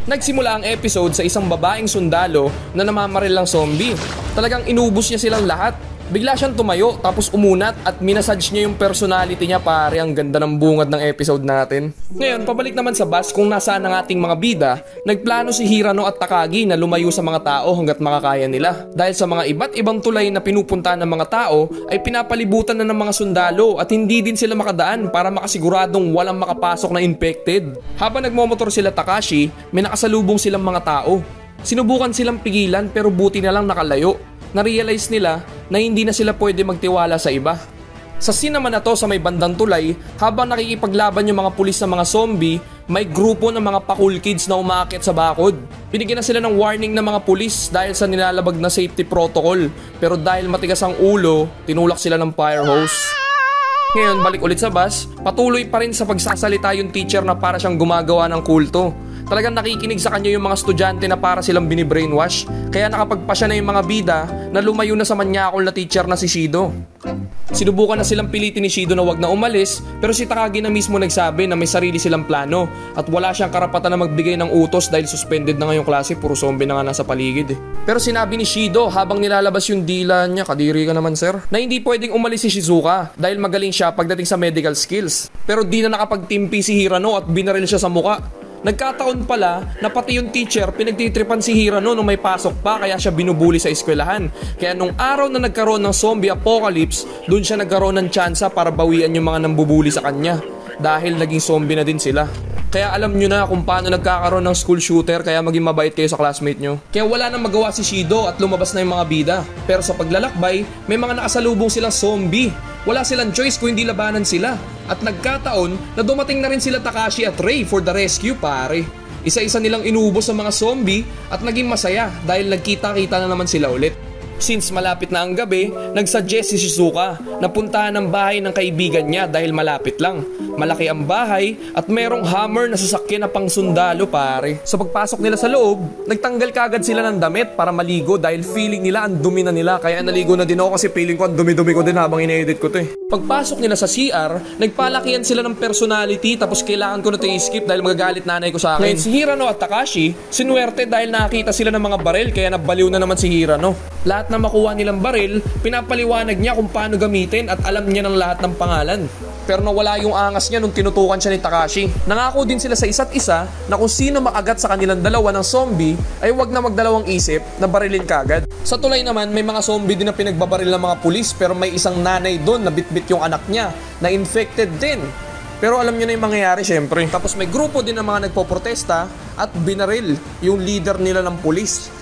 Nagsimula ang episode sa isang babaeng sundalo na namamaril lang zombie. Talagang inubos niya silang lahat. Bigla siyang tumayo tapos umunat at minasage niya yung personality niya pare. Ang ganda ng bungad ng episode natin. Ngayon, pabalik naman sa bus kung nasaan ang ating mga bida. Nagplano si Hirano at Takagi na lumayo sa mga tao hanggat makakaya nila. Dahil sa mga iba't ibang tulay na pinupuntahan ng mga tao ay pinapalibutan na ng mga sundalo at hindi din sila makadaan para makasiguradong walang makapasok na infected. Habang nagmomotor sila Takashi, may nakasalubong silang mga tao. Sinubukan silang pigilan pero buti na lang nakalayo. Na-realize nila na hindi na sila pwede magtiwala sa iba. Sa scene naman na to sa may bandang tulay, habang nakikipaglaban yung mga pulis ng mga zombie, may grupo ng mga pa-cool kids na umaakit sa bakod. Binigyan na sila ng warning ng mga pulis dahil sa nilalabag na safety protocol. Pero dahil matigas ang ulo, tinulak sila ng fire hose. Ngayon, balik ulit sa bus, patuloy pa rin sa pagsasalita yung teacher na para siyang gumagawa ng kulto. Talagang nakikinig sa kanya yung mga estudyante na para silang binibrainwash. Kaya nakapagpasya na yung mga bida na lumayo na sa manyakol na teacher na si Shido. Sinubukan na silang pilitin ni Shido na wag na umalis, pero si Takagi na mismo nagsabi na may sarili silang plano at wala siyang karapatan na magbigay ng utos dahil suspended na ngayong klase, puro zombie na nga nasa paligid. Pero sinabi ni Shido habang nilalabas yung dila niya, kadiri ka naman sir, na hindi pwedeng umalis si Shizuka dahil magaling siya pagdating sa medical skills. Pero di na nakapagtimpi si Hirano at binaril siya sa muka. Nagkataon pala na pati yung teacher pinagtitripan si Hirano nung may pasok pa kaya siya binubuli sa eskwelahan. Kaya nung araw na nagkaroon ng zombie apocalypse, dun siya nagkaroon ng tsansa para bawian yung mga nambubuli sa kanya. Dahil naging zombie na din sila. Kaya alam nyo na kung paano nagkakaroon ng school shooter, kaya maging mabait kayo sa classmate nyo. Kaya wala nang magawa si Shido at lumabas na yung mga bida. Pero sa paglalakbay, may mga nakasalubong silang zombie. Wala silang choice kung hindi labanan sila. At nagkataon na dumating na rin sila Takashi at Ray for the rescue pare. Isa-isa nilang inubos sa mga zombie at naging masaya dahil nagkita-kita na naman sila ulit. Since malapit na ang gabi, nagsuggest si Shizuka na puntahan ang bahay ng kaibigan niya dahil malapit lang. Malaki ang bahay at merong hammer na sasakyan na pang sundalo pare. Sa pagpasok nila sa loob, nagtanggal kagad sila ng damit para maligo dahil feeling nila ang dumi na nila. Kaya naligo na din ako kasi feeling ko ang dumi-dumi ko din habang ine-edit ko to eh. Pagpasok nila sa CR, nagpalakihan sila ng personality tapos kailangan ko na ito i-skip dahil magagalit nanay ko sa akin. Ngayon si Hirano at Takashi, sinuwerte dahil nakakita sila ng mga baril kaya nabaliw na naman si Hirano. Lahat na makuha nilang baril, pinapaliwanag niya kung paano gamitin at alam niya ng lahat ng pangalan. Pero nawala yung angas niya nung tinutukan siya ni Takashi. Nangako din sila sa isa't isa na kung sino makagat sa kanilang dalawa ng zombie ay wag na magdalawang isip na barilin kagad. Sa tulay naman may mga zombie din na pinagbabaril ng mga pulis pero may isang nanay doon na bitbit yung anak niya na infected din. Pero alam niyo na yung mangyayari syempre. Tapos may grupo din ng mga nagpoprotesta at binaril yung leader nila ng pulis.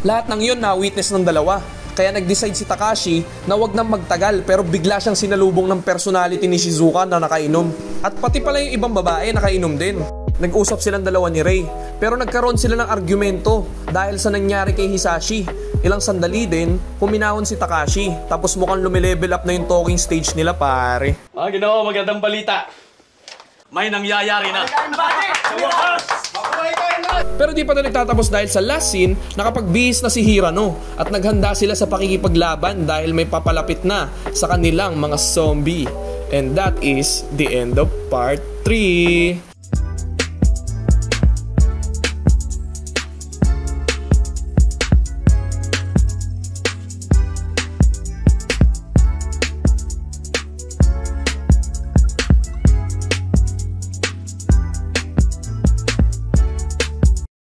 Lahat ng yun na witness ng dalawa. Kaya nag-decide si Takashi na wag nang magtagal pero bigla siyang sinalubong ng personality ni Shizuka na nakainom. At pati pala yung ibang babae nakainom din. Nag-usap silang dalawa ni Ray pero nagkaroon sila ng argumento dahil sa nangyari kay Hisashi. Ilang sandali din, puminahon si Takashi tapos mukhang lumilevel up na yung talking stage nila pare. Ginawa magandang balita. May nangyayari na. Pero di pa na nagtatapos dahil sa last scene, nakapagbihis na si Hirano at naghanda sila sa pakikipaglaban dahil may papalapit na sa kanilang mga zombie. And that is the end of part 3.